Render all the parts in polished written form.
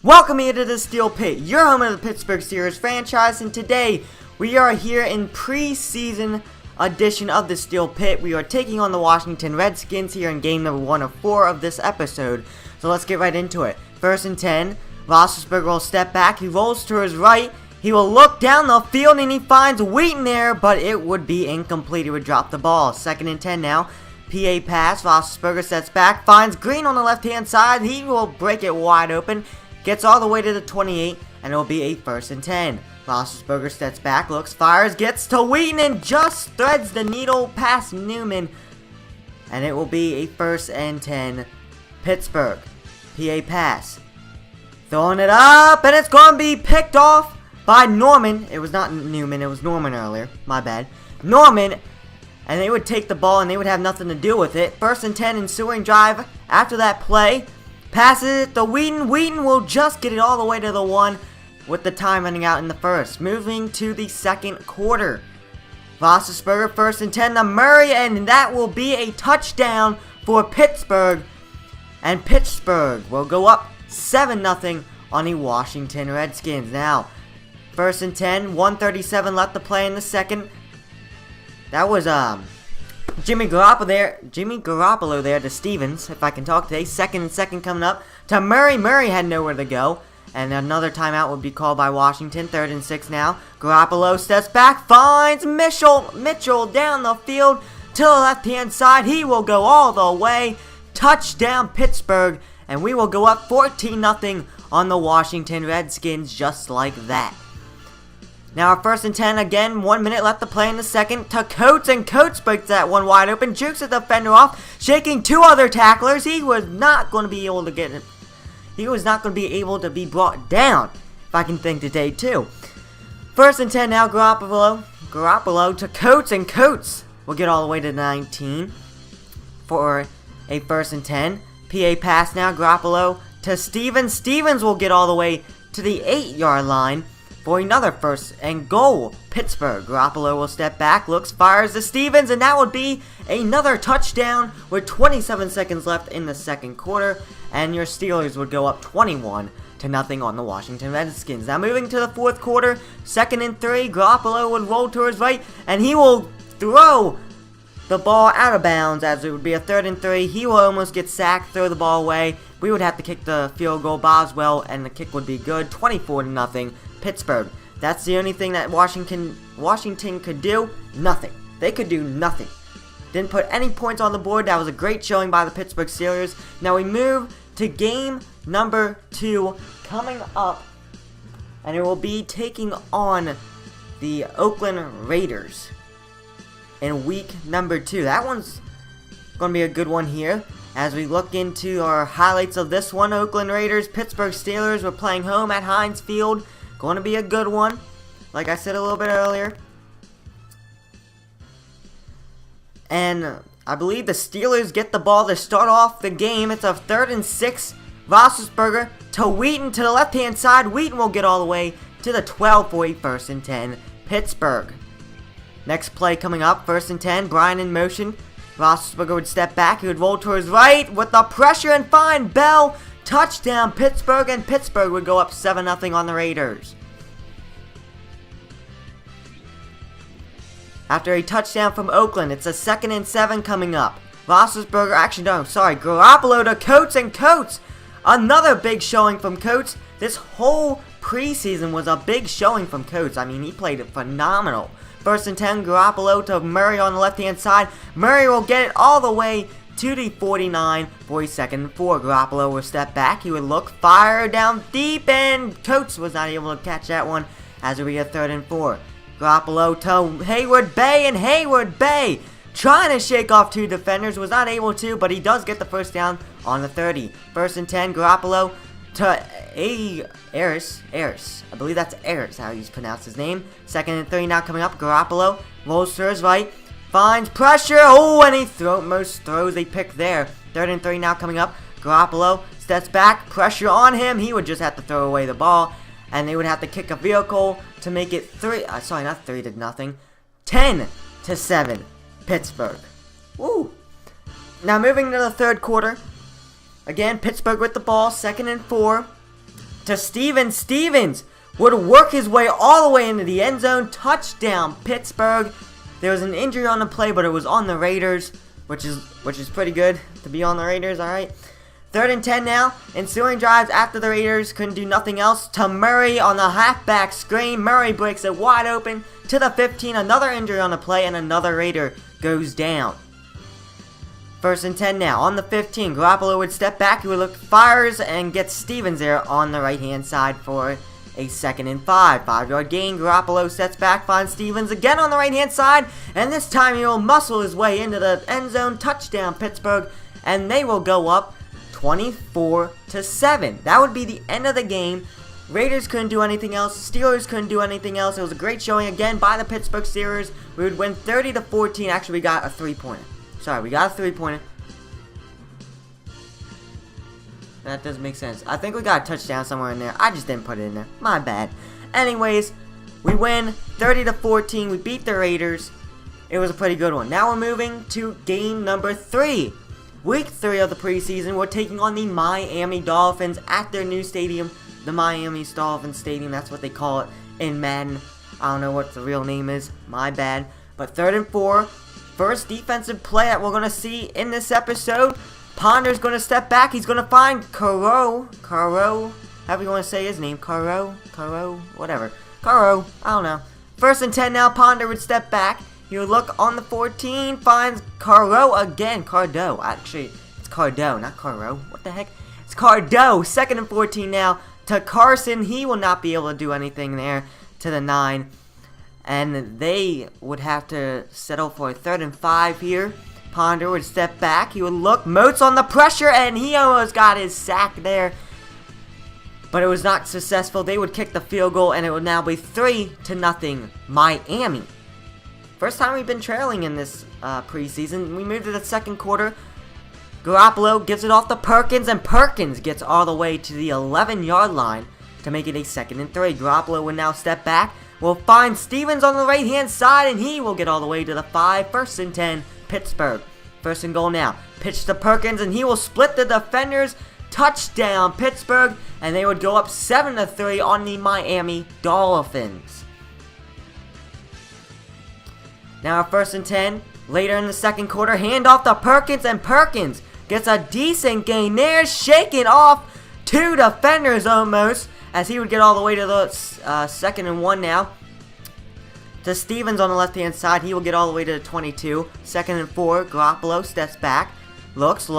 Welcome here to the Steel Pit, your home of the Pittsburgh Steelers franchise, and today we are here in preseason edition of the Steel Pit. We are taking on the Washington Redskins here in game number 1 of 4 of this episode. So let's get right into it. First and 10, Roethlisberger will step back, he rolls to his right, he will look down the field and he finds Wheaton there, but it would be incomplete, he would drop the ball. Second and 10 now. PA pass, Roethlisberger sets back, finds Green on the left-hand side, he will break it wide open, gets all the way to the 28, and it will be a first and 10. Roethlisberger steps back, looks, fires, gets to Wheaton, and just threads the needle past Newman, and it will be a first and 10, Pittsburgh. PA pass, throwing it up, and it's going to be picked off by Norman. It was not Newman, it was Norman earlier, my bad. Norman. And they would take the ball and they would have nothing to do with it. First and 10, ensuing drive after that play. Passes it to Wheaton. Wheaton will just get it all the way to the 1 with the time running out in the first. Moving to the second quarter. Roethlisberger first and 10 to Murray, and that will be a touchdown for Pittsburgh. And Pittsburgh will go up 7-0 on the Washington Redskins. Now, first and 10, 1:37 left to play in the second. That was Jimmy Garoppolo there to Stevens, if I can talk today. Second and second coming up to Murray. Murray had nowhere to go. And another timeout would be called by Washington. Third and 6 now. Garoppolo steps back, finds Mitchell down the field to the left-hand side. He will go all the way. Touchdown Pittsburgh. And we will go up 14-0 on the Washington Redskins just like that. Now our first and 10 again, 1 minute left to play in the second to Coates, and Coates breaks that one wide open, jukes the defender off, shaking 2 other tacklers. He was not going to be able to get it. He was not going to be able to be brought down, if I can think today too. First and 10 now, Garoppolo to Coates, and Coates will get all the way to 19 for a first and 10. PA pass now, Garoppolo to Stevens. Stevens will get all the way to the 8-yard line for another first and goal. Pittsburgh. Garoppolo will step back, looks, fires to Stevens, and that would be another touchdown with 27 seconds left in the second quarter, and your Steelers would go up 21-0 on the Washington Redskins. Now moving to the fourth quarter, second and 3, Garoppolo would roll to his right, and he will throw the ball out of bounds as it would be a third and 3. He will almost get sacked, throw the ball away. We would have to kick the field goal, Boswell, and the kick would be good. 24-0 Pittsburgh. That's the only thing that Washington could do. Nothing. They could do nothing. Didn't put any points on the board. That was a great showing by the Pittsburgh Steelers. Now we move to game number 2 coming up, and it will be taking on the Oakland Raiders in week number 2. That one's going to be a good one here. As we look into our highlights of this one, Oakland Raiders, Pittsburgh Steelers, we're playing home at Heinz Field. Going to be a good one, like I said a little bit earlier. And I believe the Steelers get the ball to start off the game. It's a third and 6. Roethlisberger to Wheaton to the left-hand side. Wheaton will get all the way to the 12 for a first and 10. Pittsburgh. Next play coming up, first and 10. Bryan in motion. Roethlisberger would step back. He would roll to his right with the pressure and find Bell. Touchdown Pittsburgh, and Pittsburgh would go up 7-0 on the Raiders. After a touchdown from Oakland, it's a second and 7 coming up. Garoppolo to Coates, and Coates. Another big showing from Coates. This whole preseason was a big showing from Coates. I mean, he played it phenomenal. First and 10, Garoppolo to Murray on the left-hand side. Murray will get it all the way to the 49 for a second and 4. Garoppolo will step back. He would look, fire down deep, and Coates was not able to catch that one as it would be a third and 4. Garoppolo to Hayward Bay, and Hayward Bay trying to shake off 2 defenders, was not able to, but he does get the first down on the 30. First and 10, Garoppolo to Ayers. I believe that's Ayers, how you pronounce his name. Second and 3 now coming up. Garoppolo rolls to his right, finds pressure, and he throws a pick there. Third and 3 now coming up. Garoppolo steps back, pressure on him. He would just have to throw away the ball, and they would have to kick a field goal to make it 10-7, Pittsburgh. Woo! Now moving to the third quarter. Again, Pittsburgh with the ball, second and 4. to Stevens. Stevens would work his way all the way into the end zone. Touchdown, Pittsburgh. There was an injury on the play, but it was on the Raiders, which is pretty good to be on the Raiders, alright. 3rd and 10 now. Ensuing drives after the Raiders couldn't do nothing else. To Murray on the halfback screen. Murray breaks it wide open to the 15. Another injury on the play, and another Raider goes down. 1st and 10 now. On the 15, Garoppolo would step back. He would look, fires, and gets Stevens there on the right-hand side for a 2nd and 5. 5-yard gain. Garoppolo sets back, finds Stevens again on the right-hand side, and this time he will muscle his way into the end zone. Touchdown, Pittsburgh, and they will go up 24-7. That would be the end of the game. Raiders couldn't do anything else. Steelers couldn't do anything else. It was a great showing again by the Pittsburgh Steelers. We would win 30-14. Actually, we got a 3-pointer. Sorry, we got a 3-pointer. That doesn't make sense. I think we got a touchdown somewhere in there. I just didn't put it in there. My bad. Anyways, we win 30-14. We beat the Raiders. It was a pretty good one. Now we're moving to game number 3. Week 3 of the preseason. We're taking on the Miami Dolphins at their new stadium. The Miami Dolphins Stadium. That's what they call it in Madden. I don't know what the real name is. My bad. But 3rd and 4. First defensive play that we're going to see in this episode. Ponder's going to step back. He's going to find Caro, however you want to say his name. Caro, whatever. Caro, I don't know. 1st and 10 now. Ponder would step back. He would look on the 14. Finds Caro again. Cardo. Actually, it's Cardo, not Caro. What the heck? It's Cardo. 2nd and 14 now. To Carson. He will not be able to do anything there. To the 9. And they would have to settle for a 3rd and 5 here. Ponder would step back. He would look. Moats on the pressure, and he almost got his sack there. But it was not successful. They would kick the field goal, and it would now be 3-0 Miami. First time we've been trailing in this preseason. We moved to the 2nd quarter. Garoppolo gives it off to Perkins, and Perkins gets all the way to the 11-yard line to make it a 2nd and 3. Garoppolo will now step back. Will find Stevens on the right-hand side, and he will get all the way to the 5. 1st and 10, Pittsburgh. 1st and goal now. Pitch to Perkins, and he will split the defenders. Touchdown, Pittsburgh, and they would go up 7-3 on the Miami Dolphins. Now 1st and 10. Later in the 2nd quarter, handoff to Perkins, and Perkins gets a decent gain there, shaking off 2 defenders almost, as he would get all the way to the 2nd and 1 now. To Stevens on the left-hand side, he will get all the way to the 22. 2nd and 4, Garoppolo steps back, looks.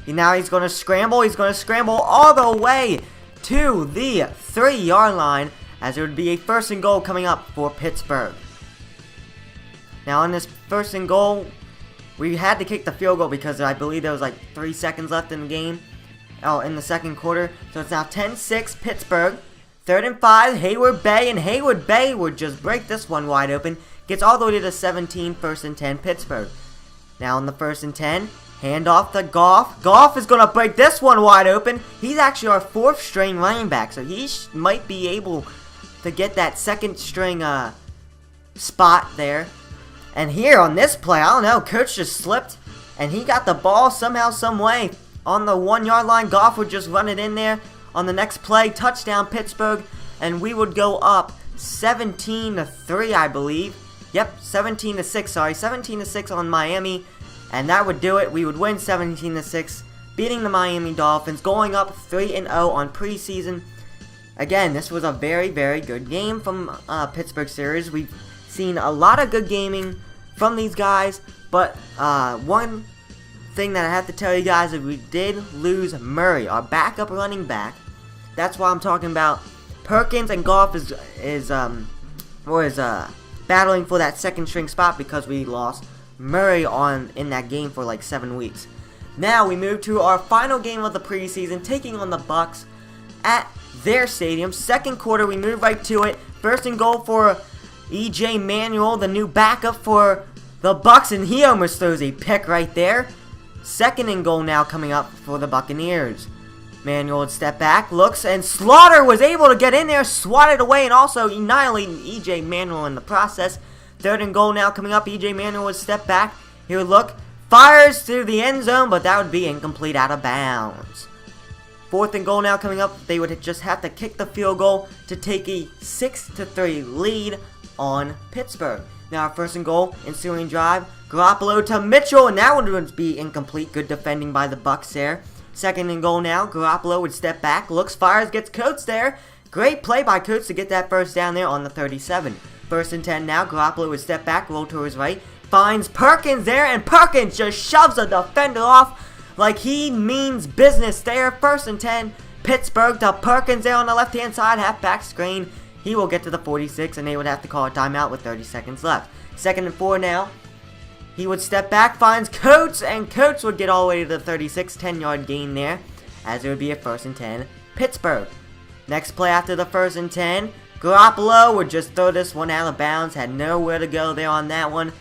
Now he's going to scramble. He's going to scramble all the way to the 3-yard line, as it would be a 1st and goal coming up for Pittsburgh. Now on this 1st and goal, we had to kick the field goal because I believe there was like 3 seconds left in the game. Oh, in the 2nd quarter. So it's now 10-6 Pittsburgh. 3rd and 5, Hayward Bay, and Hayward Bay would just break this one wide open. Gets all the way to the 17, 1st and 10 Pittsburgh. Now on the 1st and 10, handoff to Goff. Goff is going to break this one wide open. He's actually our 4th string running back, so he might be able to get that 2nd string spot there. And here on this play, I don't know, coach just slipped, and he got the ball somehow, some way. On the 1-yard line, Goff would just run it in there. On the next play, touchdown Pittsburgh, and we would go up 17-3, I believe. Yep, 17-6, sorry, 17-6 on Miami, and that would do it. We would win 17-6, beating the Miami Dolphins, going up 3-0 on preseason. Again, this was a very, very good game from Pittsburgh series. We've seen a lot of good gaming from these guys, but one thing that I have to tell you guys is we did lose Murray, our backup running back. That's why I'm talking about. Perkins and Goff is battling for that 2nd string spot because we lost Murray in that game for like 7 weeks. Now we move to our final game of the preseason, taking on the Bucks at their stadium. 2nd quarter, we move right to it. 1st and goal for EJ Manuel, the new backup for the Bucks, and he almost throws a pick right there. 2nd and goal now coming up for the Buccaneers. Manuel would step back, looks, and Slaughter was able to get in there, swatted away, and also annihilating EJ Manuel in the process. 3rd and goal now coming up. EJ Manuel would step back. He would look, fires through the end zone, but that would be incomplete, out of bounds. 4th and goal now coming up. They would just have to kick the field goal to take a 6-3 lead on Pittsburgh. Now, 1st and goal, ensuing drive. Garoppolo to Mitchell, and that one would be incomplete. Good defending by the Bucs there. 2nd and goal now. Garoppolo would step back, looks, fires, gets Coates there. Great play by Coates to get that first down there on the 37. 1st and 10 now. Garoppolo would step back, roll to his right. Finds Perkins there, and Perkins just shoves a defender off like he means business there. 1st and 10. Pittsburgh to Perkins there on the left-hand side. Halfback screen. He will get to the 46, and they would have to call a timeout with 30 seconds left. 2nd and 4 now. He would step back, finds Coates, and Coates would get all the way to the 36, 10-yard gain there, as it would be a 1st and 10, Pittsburgh. Next play after the 1st and 10, Garoppolo would just throw this one out of bounds, had nowhere to go there on that one.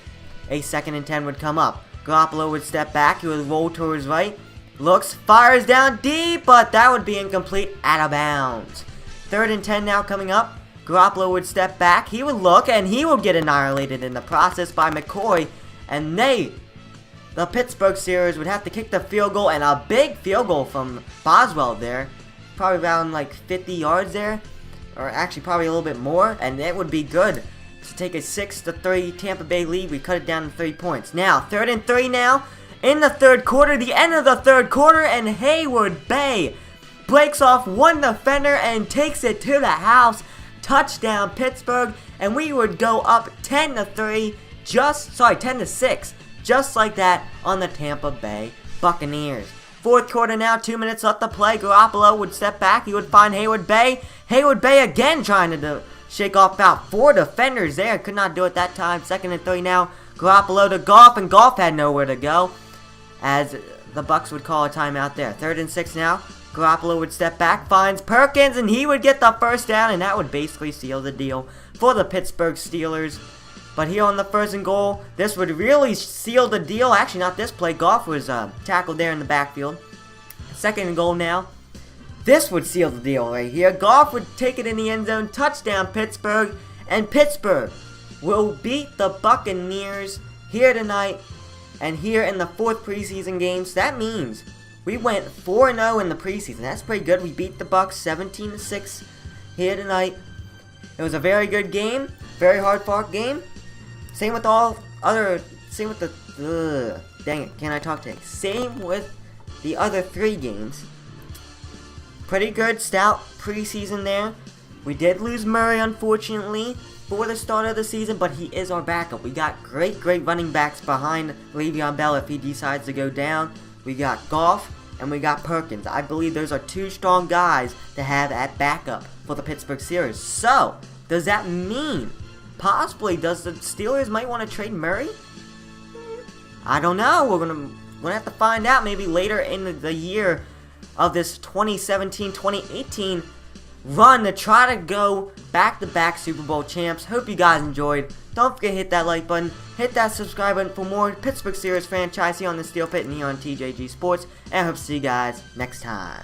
A 2nd and 10 would come up. Garoppolo would step back, he would roll to his right, looks, fires down deep, but that would be incomplete, out of bounds. 3rd and 10 now coming up. Garoppolo would step back, he would look, and he would get annihilated in the process by McCoy. And the Pittsburgh Steelers, would have to kick the field goal, and a big field goal from Boswell there. Probably around like 50 yards there. Or actually probably a little bit more. And it would be good to take a 6-3 Tampa Bay lead. We cut it down to 3 points. Now, 3rd and 3 now. In the 3rd quarter, the end of the 3rd quarter, and Haywood Bay breaks off one defender and takes it to the house. Touchdown Pittsburgh, and we would go up 10-3, 10-6, just like that on the Tampa Bay Buccaneers. 4th quarter now, 2 minutes left to play. Garoppolo would step back, he would find Haywood Bay. Haywood Bay again trying to shake off about 4 defenders there, could not do it that time. 2nd and 3 now, Garoppolo to Goff, and Goff had nowhere to go, as the Bucs would call a timeout there. 3rd and 6 now. Garoppolo would step back, finds Perkins, and he would get the first down, and that would basically seal the deal for the Pittsburgh Steelers. But here on the 1st and goal, this would really seal the deal. Actually, not this play. Goff was tackled there in the backfield. 2nd and goal now. This would seal the deal right here. Goff would take it in the end zone. Touchdown Pittsburgh. And Pittsburgh will beat the Buccaneers here tonight and here in the 4th preseason game. So that means we went 4-0 in the preseason. That's pretty good. We beat the Bucs 17-6 here tonight. It was a very good game. Very hard-fought game. Same with dang it, can I talk today? Same with the other 3 games. Pretty good, stout preseason there. We did lose Murray, unfortunately, for the start of the season, but he is our backup. We got great running backs behind Le'Veon Bell if he decides to go down. We got Goff, and we got Perkins. I believe those are 2 strong guys to have at backup for the Pittsburgh Steelers. So, does that mean possibly does the Steelers might want to trade Murray? I don't know. We're gonna have to find out maybe later in the year of this 2017-2018 run to try to go back-to-back Super Bowl champs. Hope you guys enjoyed. Don't forget to hit that like button, hit that subscribe button for more Pittsburgh Steelers franchise here on the Steel Pit and here on TJG Sports. And I hope to see you guys next time.